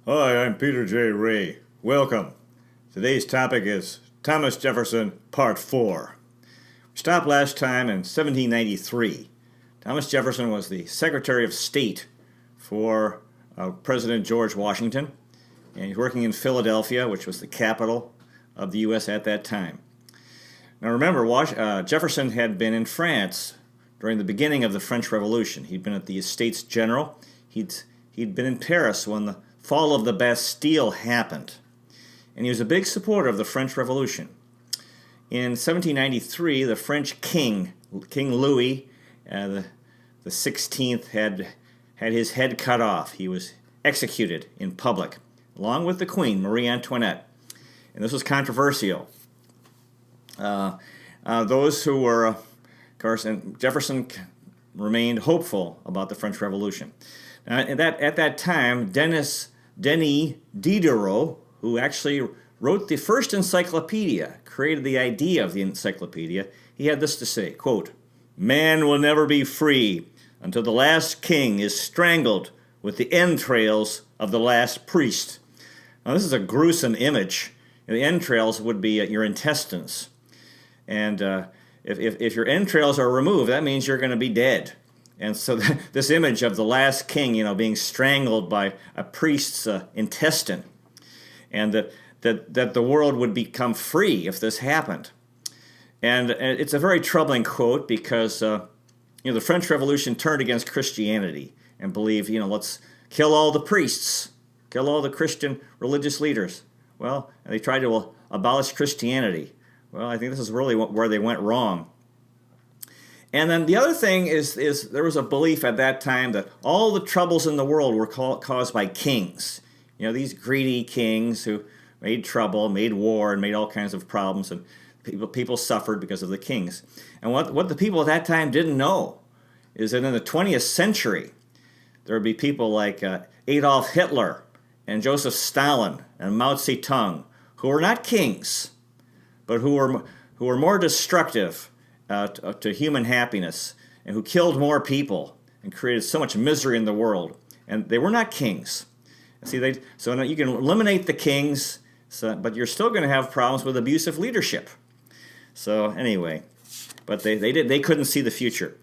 Hi, I'm Peter J. Ray. Welcome. Today's topic is Thomas Jefferson, Part 4. We stopped last time in 1793. Thomas Jefferson was the Secretary of State for President George Washington, and he's working in Philadelphia, which was the capital of the U.S. at that time. Now remember, Jefferson had been in France during the beginning of the French Revolution. He'd been at the Estates General. He'd been in Paris when the fall of the Bastille happened, and he was a big supporter of the French Revolution. In 1793, the French king, King Louis the 16th, had his head cut off. He was executed in public, along with the Queen, Marie Antoinette, and this was controversial. Those who were, of course, and Jefferson remained hopeful about the French Revolution. At that time, Denis Diderot, who actually wrote the first encyclopedia, created the idea of the encyclopedia, he had this to say, quote, "Man will never be free until the last king is strangled with the entrails of the last priest." Now this is a gruesome image. The entrails would be your intestines. And if your entrails are removed, that means you're going to be dead. And so this image of the last king, being strangled by a priest's intestine, and that the world would become free if this happened. And it's a very troubling quote because the French Revolution turned against Christianity and believed, let's kill all the priests, kill all the Christian religious leaders. Well, and they tried to abolish Christianity. Well, I think this is really where they went wrong. And then the other thing is there was a belief at that time that all the troubles in the world were caused by kings. These greedy kings who made trouble, made war, and made all kinds of problems, and people suffered because of the kings. And what the people at that time didn't know is that in the 20th century, there would be people like Adolf Hitler and Joseph Stalin and Mao Zedong, who were not kings, but who were more destructive to human happiness, and who killed more people and created so much misery in the world. And they were not kings. See, so you can eliminate the kings, but you're still going to have problems with abusive leadership. So anyway, but they couldn't see the future.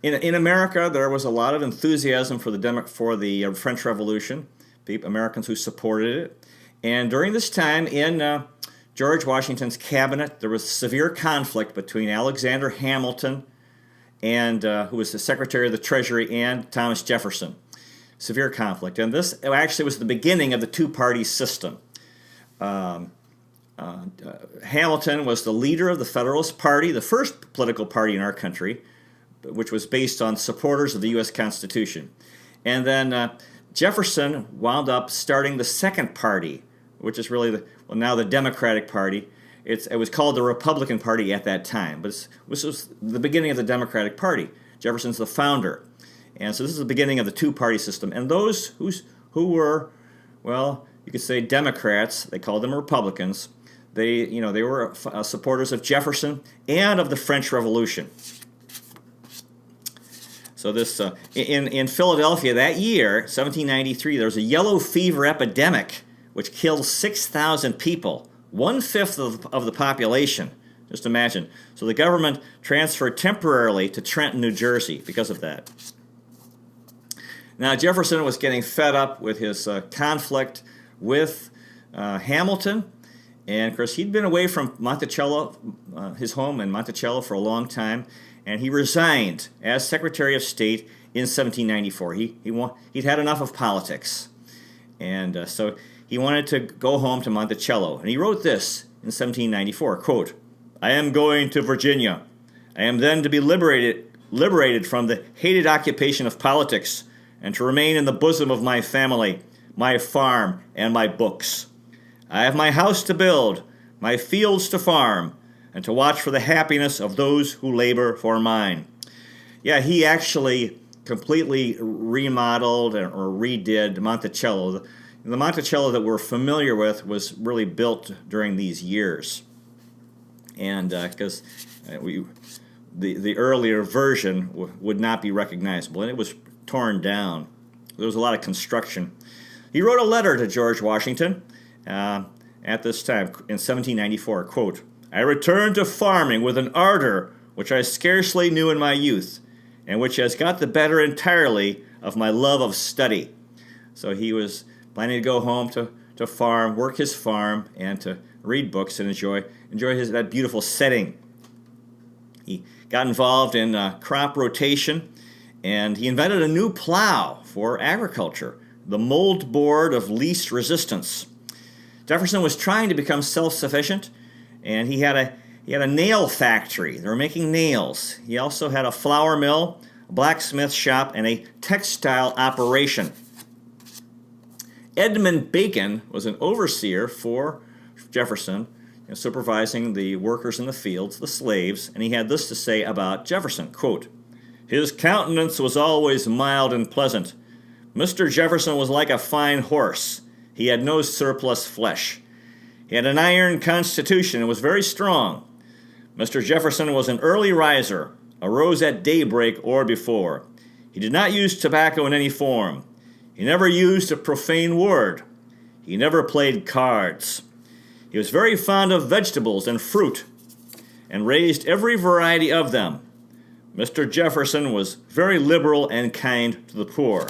In America, there was a lot of enthusiasm for the French Revolution. Americans who supported it, and during this time in George Washington's cabinet, there was severe conflict between Alexander Hamilton, and who was the Secretary of the Treasury, and Thomas Jefferson. Severe conflict. And this actually was the beginning of the two-party system. Hamilton was the leader of the Federalist Party, the first political party in our country, which was based on supporters of the U.S. Constitution. And then Jefferson wound up starting the second party, which is really now the Democratic Party. It was called the Republican Party at that time, but this was the beginning of the Democratic Party. Jefferson's the founder. And so this is the beginning of the two-party system. And those who were, you could say Democrats, they called them Republicans, they were supporters of Jefferson and of the French Revolution. So this in Philadelphia that year, 1793, there was a yellow fever epidemic which killed 6,000 people, 1/5 of the population. Just imagine. So the government transferred temporarily to Trenton, New Jersey because of that. Now Jefferson was getting fed up with his conflict with Hamilton, and of course he'd been away from Monticello, his home in Monticello, for a long time, and he resigned as Secretary of State in 1794. He'd had enough of politics, and so he wanted to go home to Monticello, and he wrote this in 1794, quote, "I am going to Virginia. I am then to be liberated from the hated occupation of politics, and to remain in the bosom of my family, my farm, and my books. I have my house to build, my fields to farm, and to watch for the happiness of those who labor for mine." Yeah, he actually completely remodeled or redid Monticello. The Monticello that we're familiar with was really built during these years, and because the earlier version would not be recognizable, and it was torn down. There was a lot of construction. He wrote a letter to George Washington at this time in 1794, quote, "I returned to farming with an ardor which I scarcely knew in my youth, and which has got the better entirely of my love of study." So he was planning to go home to farm, work his farm, and to read books and enjoy that beautiful setting. He got involved in crop rotation, and he invented a new plow for agriculture, the mold board of least resistance. Jefferson was trying to become self-sufficient, and he had a nail factory. They were making nails. He also had a flour mill, a blacksmith shop, and a textile operation. Edmund Bacon was an overseer for Jefferson, supervising the workers in the fields, the slaves, and he had this to say about Jefferson, quote, "His countenance was always mild and pleasant. Mr. Jefferson was like a fine horse. He had no surplus flesh. He had an iron constitution and was very strong. Mr. Jefferson was an early riser, arose at daybreak or before. He did not use tobacco in any form. He never used a profane word. He never played cards. He was very fond of vegetables and fruit, and raised every variety of them. Mr. Jefferson was very liberal and kind to the poor."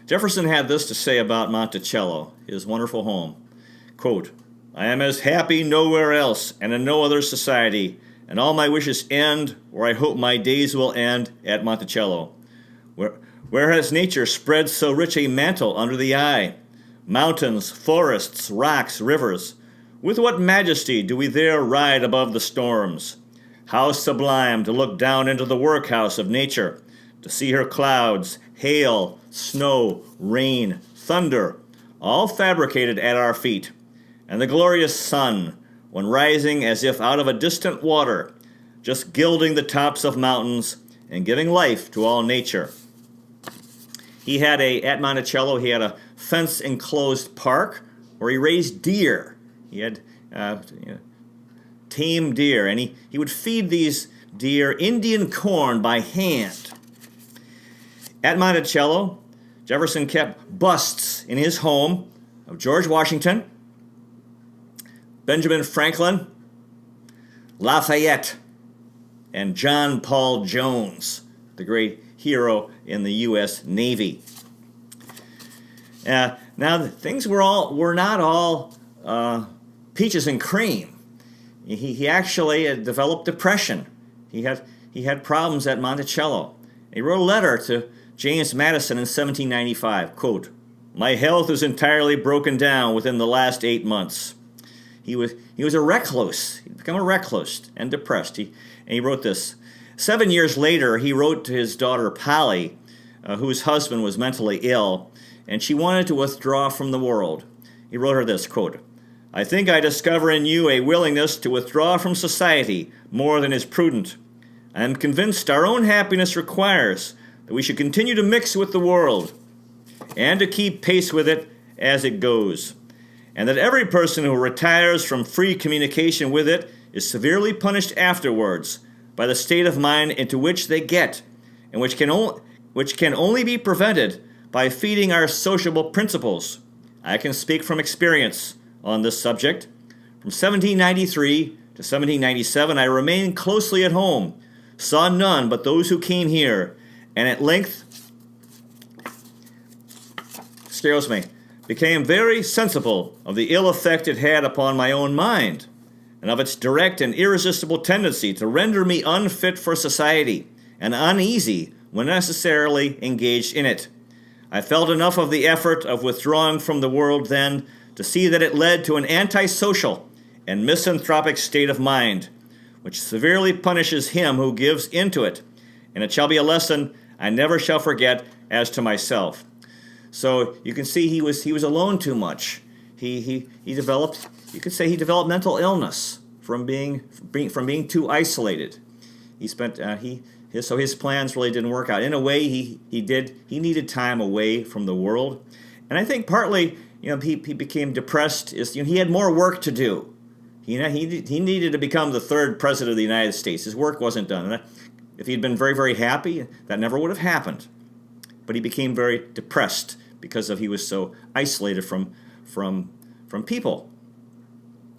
Jefferson had this to say about Monticello, his wonderful home, quote, "I am as happy nowhere else and in no other society, and all my wishes end, or I hope my days will end, at Monticello. Where has nature spread so rich a mantle under the eye? Mountains, forests, rocks, rivers. With what majesty do we there ride above the storms? How sublime to look down into the workhouse of nature, to see her clouds, hail, snow, rain, thunder, all fabricated at our feet, and the glorious sun, when rising as if out of a distant water, just gilding the tops of mountains and giving life to all nature." At Monticello, he had a fence-enclosed park where he raised deer. He had tame deer, and he would feed these deer Indian corn by hand. At Monticello, Jefferson kept busts in his home of George Washington, Benjamin Franklin, Lafayette, and John Paul Jones, the great hero in the U.S. Navy. Now, things were not all peaches and cream. He actually developed depression. He had problems at Monticello. He wrote a letter to James Madison in 1795, quote, "My health is entirely broken down within the last 8 months." He was a recluse. He'd become a recluse and depressed. He wrote this. 7 years later, he wrote to his daughter Polly, whose husband was mentally ill, and she wanted to withdraw from the world. He wrote her this, quote, "I think I discover in you a willingness to withdraw from society more than is prudent. I am convinced our own happiness requires that we should continue to mix with the world and to keep pace with it as it goes, and that every person who retires from free communication with it is severely punished afterwards by the state of mind into which they get, and which can only be prevented by feeding our sociable principles. I can speak from experience on this subject. From 1793 to 1797, I remained closely at home, saw none but those who came here, and at length, became very sensible of the ill effect it had upon my own mind, and of its direct and irresistible tendency to render me unfit for society, and uneasy when necessarily engaged in it. I felt enough of the effort of withdrawing from the world then to see that it led to an antisocial and misanthropic state of mind, which severely punishes him who gives into it, and it shall be a lesson I never shall forget as to myself." So you can see he was alone too much. He developed mental illness from being too isolated. So his plans really didn't work out. In a way, he needed time away from the world, and I think partly he became depressed. He had more work to do. He needed to become the third president of the United States. His work wasn't done. And if he'd been very, very happy, that never would have happened. but he became very depressed because he was so isolated from people.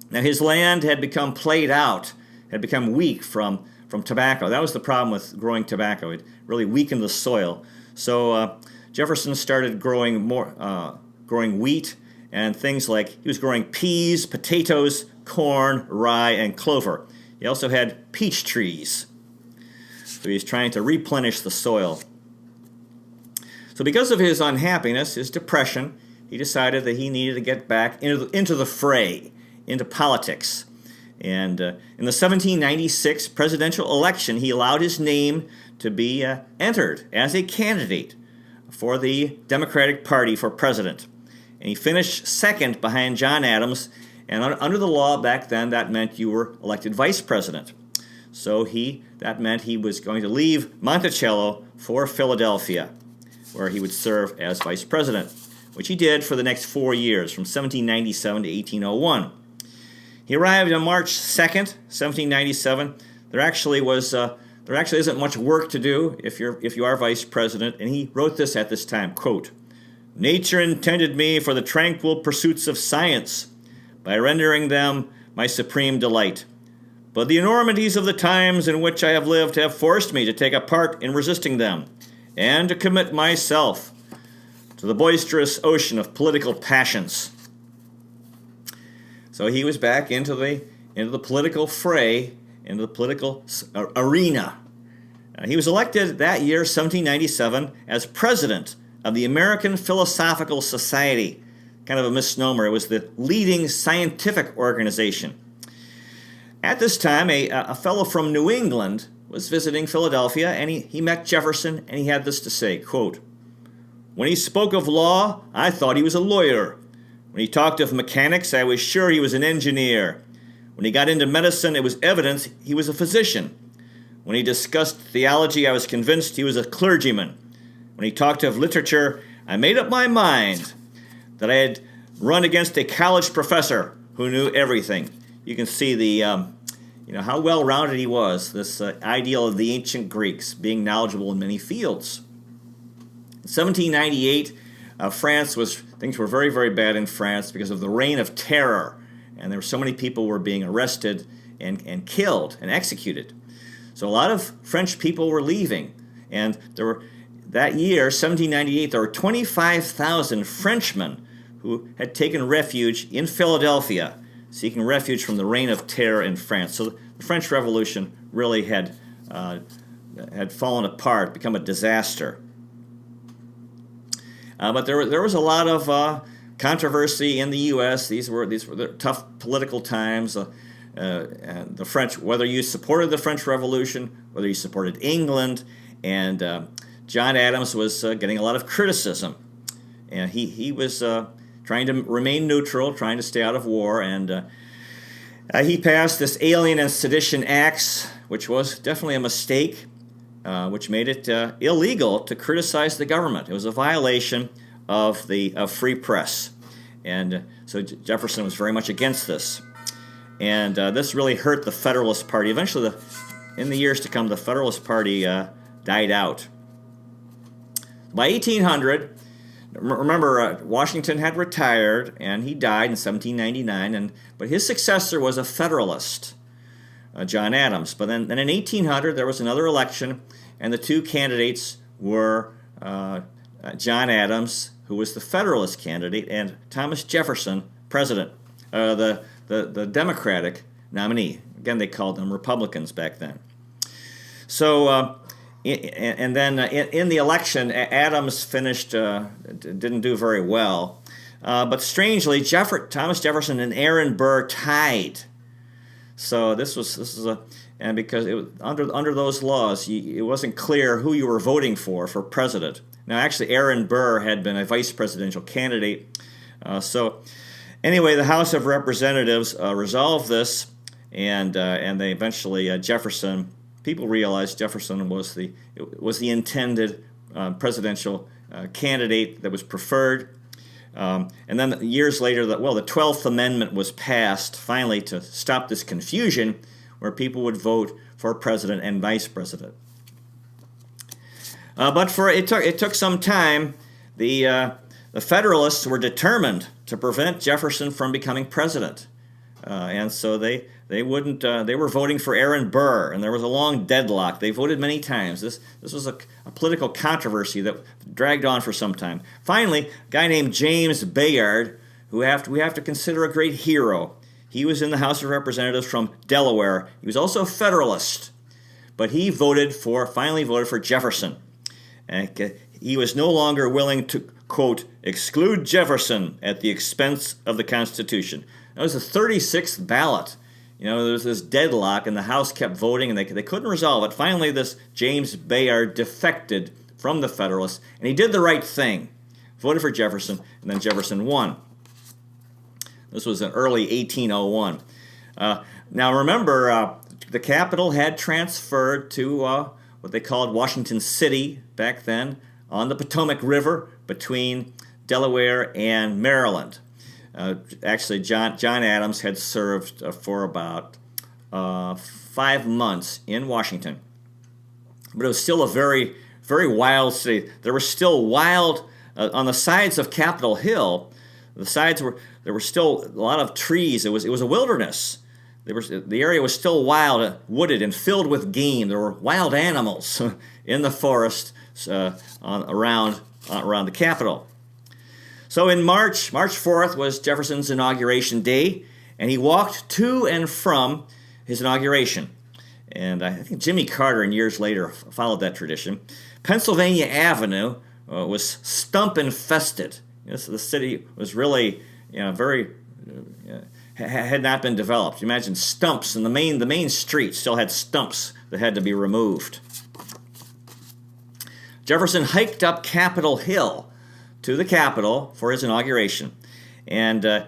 Now his land had become played out, had become weak from tobacco. That was the problem with growing tobacco. It really weakened the soil. So Jefferson started growing wheat and things like, he was growing peas, potatoes, corn, rye, and clover. He also had peach trees. So he's trying to replenish the soil. So because of his unhappiness, his depression, he decided that he needed to get back into the fray, into politics. And in the 1796 presidential election, he allowed his name to be entered as a candidate for the Democratic Party for president. And he finished second behind John Adams. And under the law back then, that meant you were elected vice president. So that meant he was going to leave Monticello for Philadelphia, where he would serve as vice president, which he did for the next 4 years, from 1797 to 1801. He arrived on March 2nd, 1797. There actually isn't much work to do if you are vice president, and he wrote this at this time, quote, "Nature intended me for the tranquil pursuits of science, by rendering them my supreme delight. But the enormities of the times in which I have lived have forced me to take a part in resisting them, and to commit myself to the boisterous ocean of political passions." So he was back into the political fray, into the political arena. He was elected that year, 1797, as president of the American Philosophical Society. Kind of a misnomer. It was the leading scientific organization. At this time, a fellow from New England was visiting Philadelphia, and he met Jefferson, and he had this to say, quote, "When he spoke of law, I thought he was a lawyer. When he talked of mechanics, I was sure he was an engineer. When he got into medicine, it was evident he was a physician. When he discussed theology, I was convinced he was a clergyman. When he talked of literature, I made up my mind that I had run against a college professor who knew everything." You can see how well-rounded he was, this ideal of the ancient Greeks, being knowledgeable in many fields. In 1798, things were very, very bad in France because of the Reign of Terror, and there were so many people were being arrested and killed and executed. So a lot of French people were leaving, and that year, 1798, there were 25,000 Frenchmen who had taken refuge in Philadelphia, seeking refuge from the Reign of Terror in France. So the French Revolution really had fallen apart, become a disaster. But there was a lot of controversy in the U.S. These were tough political times. The French, whether you supported the French Revolution, whether you supported England, and John Adams was getting a lot of criticism, and he was trying to remain neutral, trying to stay out of war, and he passed this Alien and Sedition Acts, which was definitely a mistake, which made it illegal to criticize the government. It was a violation of free press, and so Jefferson was very much against this, and this really hurt the Federalist Party. Eventually, in the years to come, the Federalist Party died out. By 1800, remember, Washington had retired, and he died in 1799, but his successor was a Federalist, John Adams. But then in 1800, there was another election, and the two candidates were John Adams, who was the Federalist candidate, and Thomas Jefferson, president, the Democratic nominee. Again, they called them Republicans back then. So, and then in the election, Adams didn't do very well. But strangely, Thomas Jefferson and Aaron Burr tied. So and because under those laws, it wasn't clear who you were voting for president. Now, actually, Aaron Burr had been a vice presidential candidate. So anyway, the House of Representatives resolved this, and they eventually people realized Jefferson was the intended presidential candidate that was preferred. And then years later, the 12th Amendment was passed finally to stop this confusion where people would vote for president and vice president. But it took some time. The Federalists were determined to prevent Jefferson from becoming president, and so they wouldn't. They were voting for Aaron Burr, and there was a long deadlock. They voted many times. This was a political controversy that dragged on for some time. Finally, a guy named James Bayard, who we have to consider a great hero. He was in the House of Representatives from Delaware. He was also a Federalist, but he finally voted for Jefferson. And he was no longer willing to, quote, exclude Jefferson at the expense of the Constitution. That was the 36th ballot. There was this deadlock, and the House kept voting, and they couldn't resolve it. Finally, this James Bayard defected from the Federalists, and he did the right thing. Voted for Jefferson, and then Jefferson won. This was in early 1801. Now remember, the capital had transferred to what they called Washington City back then, on the Potomac River between Delaware and Maryland. Actually, John Adams had served for about 5 months in Washington. But it was still a very, very wild city. There were still wild, on the sides of Capitol Hill, there were still a lot of trees. It was a wilderness. The area was still wild, wooded, and filled with game. There were wild animals in the forest around the Capitol. So in March 4th was Jefferson's inauguration day, and he walked to and from his inauguration. And I think Jimmy Carter, and years later, followed that tradition. Pennsylvania Avenue was stump infested. So the city was really, very had not been developed. You imagine stumps, and the main street still had stumps that had to be removed. Jefferson hiked up Capitol Hill to the Capitol for his inauguration. And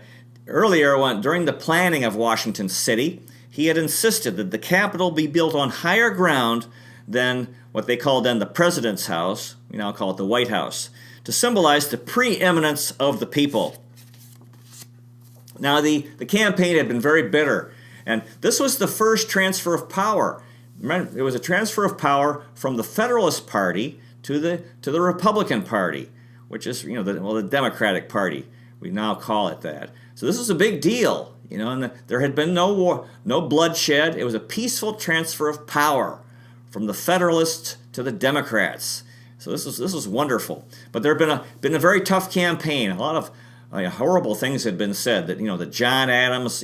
earlier, during the planning of Washington City, he had insisted that the Capitol be built on higher ground than what they called then the President's House, we now call it the White House, to symbolize the preeminence of the people. Now, the campaign had been very bitter, and this was the first transfer of power. Remember, it was a transfer of power from the Federalist Party to the Republican Party, which is the Democratic Party. We now call it that. So this was a big deal, and there had been no war, no bloodshed. It was a peaceful transfer of power from the Federalists to the Democrats. So this was wonderful. But there had been a very tough campaign. A lot of horrible things had been said, that John Adams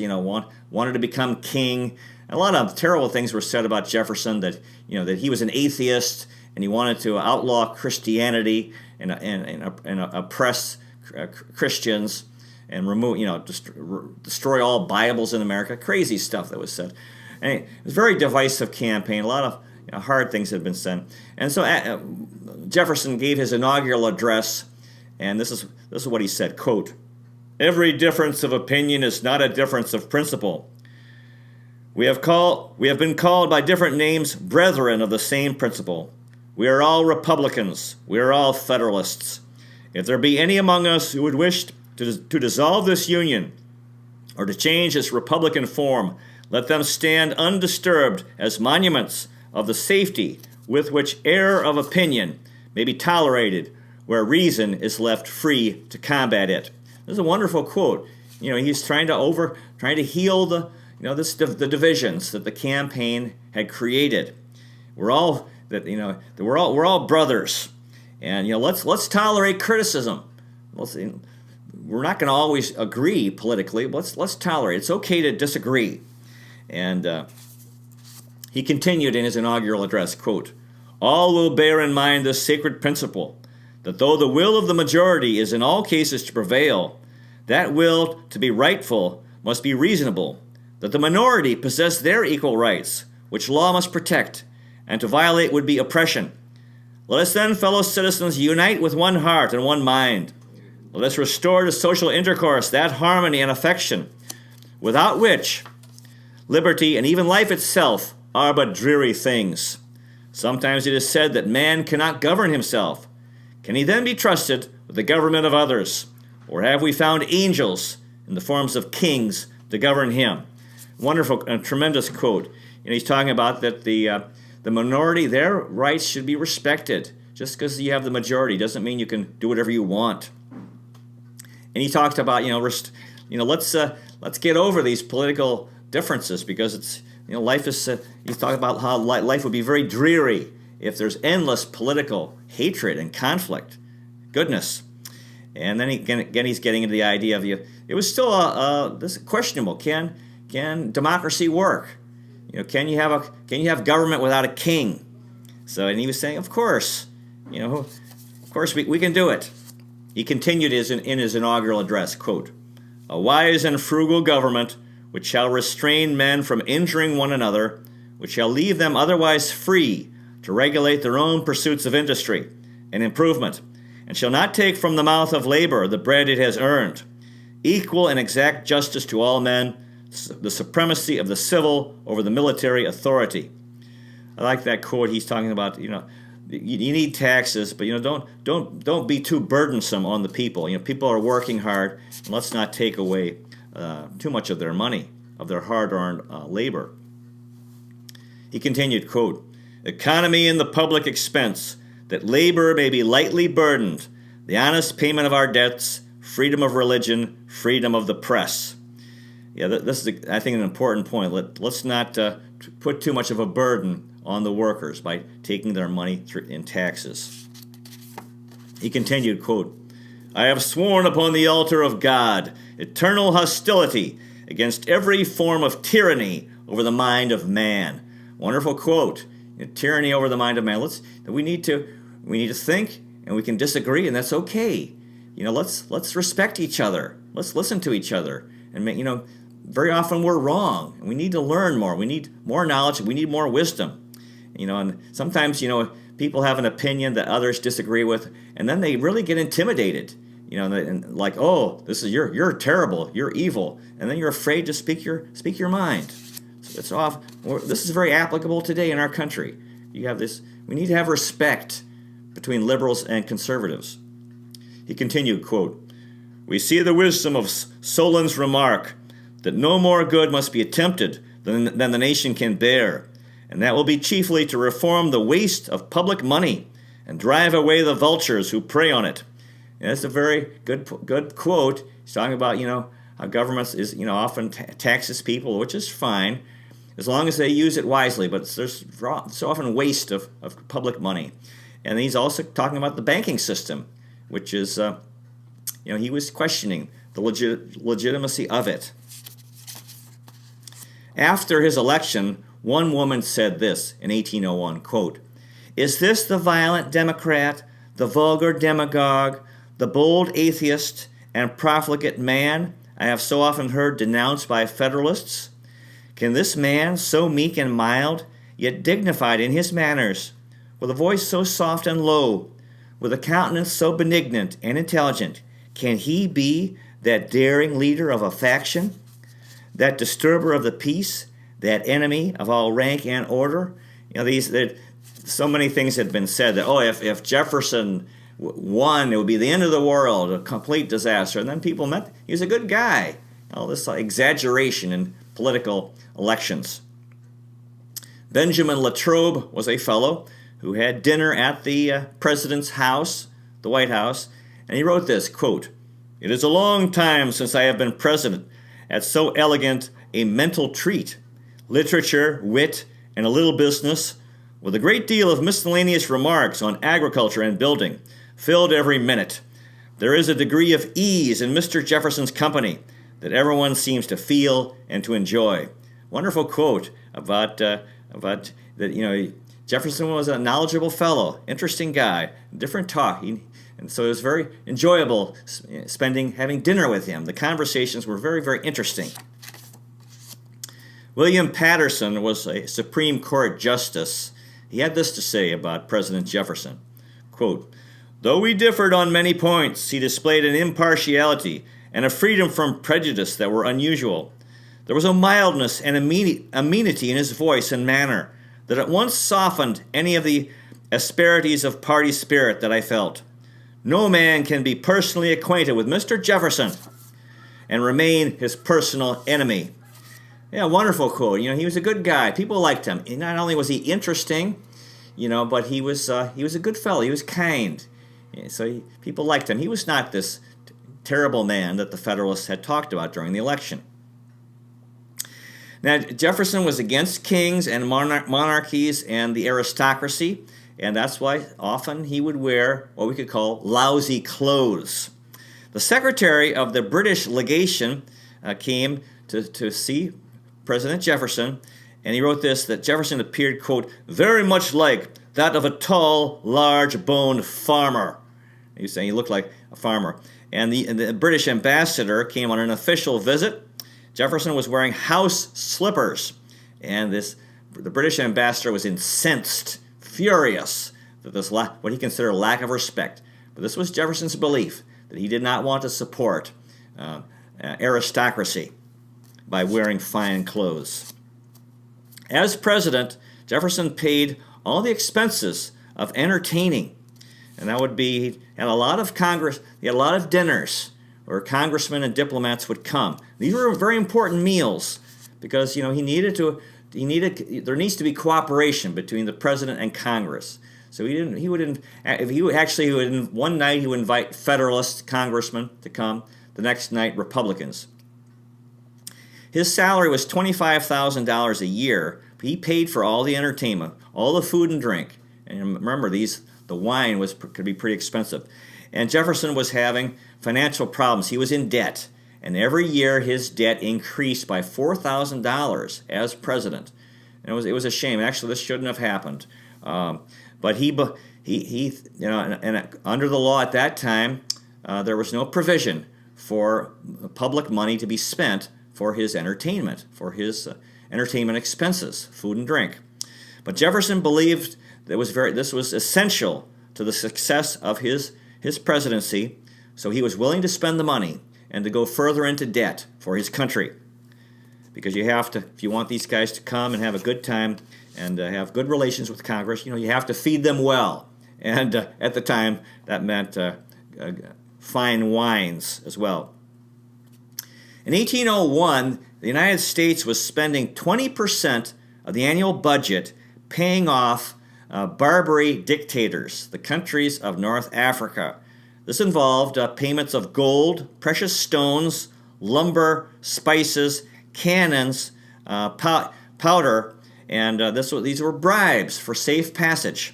wanted to become king. A lot of terrible things were said about Jefferson, that that he was an atheist and he wanted to outlaw Christianity and oppress Christians and remove destroy all Bibles in America. Crazy stuff that was said. And it was a very divisive campaign. A lot of hard things had been said. And so Jefferson gave his inaugural address, and this is what he said, quote, "Every difference of opinion is not a difference of principle. We have been called by different names brethren of the same principle. We are all Republicans. We are all Federalists. If there be any among us who would wish to dissolve this union or to change its Republican form, let them stand undisturbed as monuments of the safety with which error of opinion may be tolerated where reason is left free to combat it." This is a wonderful quote. He's trying to heal the divisions that the campaign had created. We're all brothers, and let's tolerate criticism. We're not going to always agree politically, but let's tolerate. It's okay to disagree. And he continued in his inaugural address, quote, "All will bear in mind this sacred principle, that though the will of the majority is in all cases to prevail, that will to be rightful must be reasonable, that the minority possess their equal rights, which law must protect, and to violate would be oppression. Let us then, fellow citizens, unite with one heart and one mind. Let us restore to social intercourse that harmony and affection, without which liberty and even life itself are but dreary things. Sometimes it is said that man cannot govern himself. Can he then be trusted with the government of others? Or have we found angels in the forms of kings to govern him?" Wonderful and tremendous quote. He's talking about that the minority, their rights should be respected, Just because you have the majority doesn't mean you can do whatever you want. And he talked about, let's get over these political differences, because it's, life is. He talked about how life would be very dreary if there's endless political hatred and conflict. Goodness. And then again, he's getting into the idea of it was still this questionable. Can democracy work? Can you have government without a king? So, and he was saying, of course, we can do it. He continued in his inaugural address, quote, "A wise and frugal government, which shall restrain men from injuring one another, which shall leave them otherwise free to regulate their own pursuits of industry and improvement, and shall not take from the mouth of labor the bread it has earned, equal and exact justice to all men, the supremacy of the civil over the military authority." I like that quote. He's talking about, you need taxes, but don't be too burdensome on the people. People are working hard, and let's not take away too much of their money, of their hard-earned labor. He continued, quote, "Economy in the public expense, that labor may be lightly burdened, the honest payment of our debts, freedom of religion, freedom of the press." Yeah, this is, I think, an important point. Let's not put too much of a burden on the workers by taking their money in taxes. He continued, quote, "I have sworn upon the altar of God eternal hostility against every form of tyranny over the mind of man." Wonderful quote. Tyranny over the mind of man. We need to think, and we can disagree, and that's okay. Let's respect each other. Let's listen to each other, and very often we're wrong, and we need to learn more. We need more knowledge, and we need more wisdom. And sometimes, people have an opinion that others disagree with, and then they really get intimidated, and like, oh, you're terrible, you're evil, and then you're afraid to speak your mind. So this is very applicable today in our country. We need to have respect between liberals and conservatives. He continued, quote, "We see the wisdom of Solon's remark that no more good must be attempted than the nation can bear, and that will be chiefly to reform the waste of public money and drive away the vultures who prey on it." And that's a very good quote. He's talking about, how governments often taxes people, which is fine, as long as they use it wisely, but there's so often waste of public money. And he's also talking about the banking system, which is, he was questioning the legitimacy of it. After his election, one woman said this in 1801, quote, "Is this the violent Democrat, the vulgar demagogue, the bold atheist, and profligate man I have so often heard denounced by Federalists? Can this man, so meek and mild, yet dignified in his manners, with a voice so soft and low, with a countenance so benignant and intelligent, can he be that daring leader of a faction, that disturber of the peace, that enemy of all rank and order?" So many things had been said that, if Jefferson won, it would be the end of the world, a complete disaster. And then people met, he was a good guy. All this exaggeration in political elections. Benjamin Latrobe was a fellow who had dinner at the president's house, the White House, and he wrote this, quote, "It is a long time since I have been president at so elegant a mental treat. Literature, wit, and a little business, with a great deal of miscellaneous remarks on agriculture and building, filled every minute. There is a degree of ease in Mr. Jefferson's company that everyone seems to feel and to enjoy." Wonderful quote about that. Jefferson was a knowledgeable fellow, interesting guy, different talk, and so it was very enjoyable having dinner with him. The conversations were very, very interesting. William Paterson was a Supreme Court justice. He had this to say about President Jefferson, quote, "Though we differed on many points, he displayed an impartiality and a freedom from prejudice that were unusual. There was a mildness and amenity in his voice and manner that at once softened any of the asperities of party spirit that I felt. No man can be personally acquainted with Mr. Jefferson and remain his personal enemy." Yeah, wonderful quote. He was a good guy. People liked him. Not only was he interesting, but he was a good fellow. He was kind, so people liked him. He was not this terrible man that the Federalists had talked about during the election. Now, Jefferson was against kings and monarchies and the aristocracy, and that's why often he would wear what we could call lousy clothes. The secretary of the British legation came to see President Jefferson, and he wrote this, that Jefferson appeared, quote, very much like that of a tall, large-boned farmer. He was saying he looked like a farmer. And the British ambassador came on an official visit. Jefferson was wearing house slippers, and the British ambassador was incensed, furious, that this what he considered a lack of respect. But this was Jefferson's belief, that he did not want to support aristocracy by wearing fine clothes. As president, Jefferson paid all the expenses of entertaining, and that would be, he had a lot of dinners where congressmen and diplomats would come. These were very important meals because there needs to be cooperation between the president and Congress. So one night he would invite Federalist congressmen to come, the next night Republicans. His salary was $25,000 a year, but he paid for all the entertainment, all the food and drink. And remember, the wine could be pretty expensive. And Jefferson was having financial problems. He was in debt. And every year his debt increased by $4,000 as president. And it was a shame. Actually, this shouldn't have happened. But he under the law at that time, there was no provision for public money to be spent for his entertainment, entertainment expenses, food and drink. But Jefferson believed that this was essential to the success of his presidency, so he was willing to spend the money and to go further into debt for his country. Because you have to, if you want these guys to come and have a good time and have good relations with Congress, you have to feed them well. And at the time, that meant fine wines as well. In 1801, the United States was spending 20% of the annual budget paying off Barbary dictators, the countries of North Africa. This involved payments of gold, precious stones, lumber, spices, cannons, powder, and these were bribes for safe passage,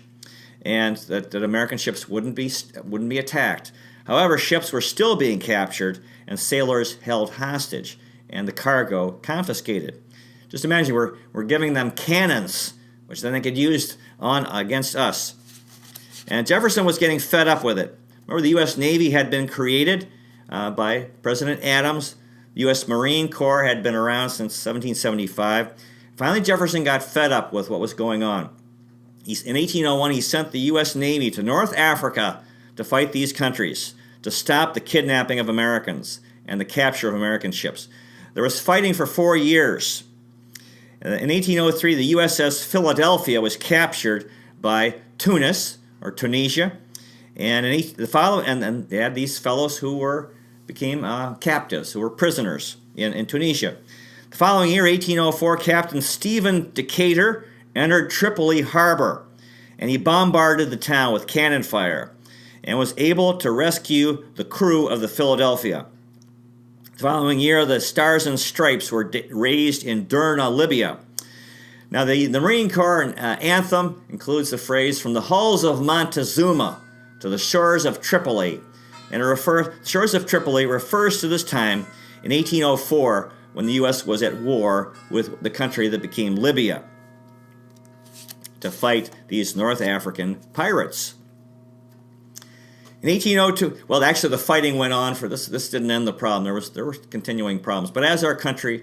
and that American ships wouldn't be attacked. However, ships were still being captured, and sailors held hostage, and the cargo confiscated. Just imagine, we're giving them cannons, which then they could use against us. And Jefferson was getting fed up with it. Remember, the U.S. Navy had been created by President Adams. The U.S. Marine Corps had been around since 1775. Finally, Jefferson got fed up with what was going on. In 1801, he sent the U.S. Navy to North Africa to fight these countries, to stop the kidnapping of Americans and the capture of American ships. There was fighting for 4 years. In 1803, the USS Philadelphia was captured by Tunis, or Tunisia, and they had these fellows who became captives, who were prisoners in Tunisia. The following year, 1804, Captain Stephen Decatur entered Tripoli harbor, and he bombarded the town with cannon fire and was able to rescue the crew of the Philadelphia. The following year, the Stars and Stripes were raised in Derna, Libya. Now, the Marine Corps anthem includes the phrase, "From the halls of Montezuma to the shores of Tripoli." And shores of Tripoli refers to this time in 1804 when the U.S. was at war with the country that became Libya to fight these North African pirates. In 1802, well, actually the fighting went on for this. This didn't end the problem. There were continuing problems. But as our country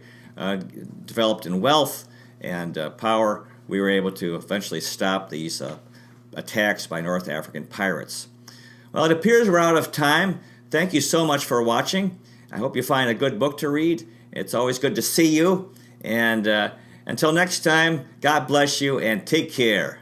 developed in wealth and power, we were able to eventually stop these attacks by North African pirates. Well, it appears we're out of time. Thank you so much for watching. I hope you find a good book to read. It's always good to see you. And until next time, God bless you and take care.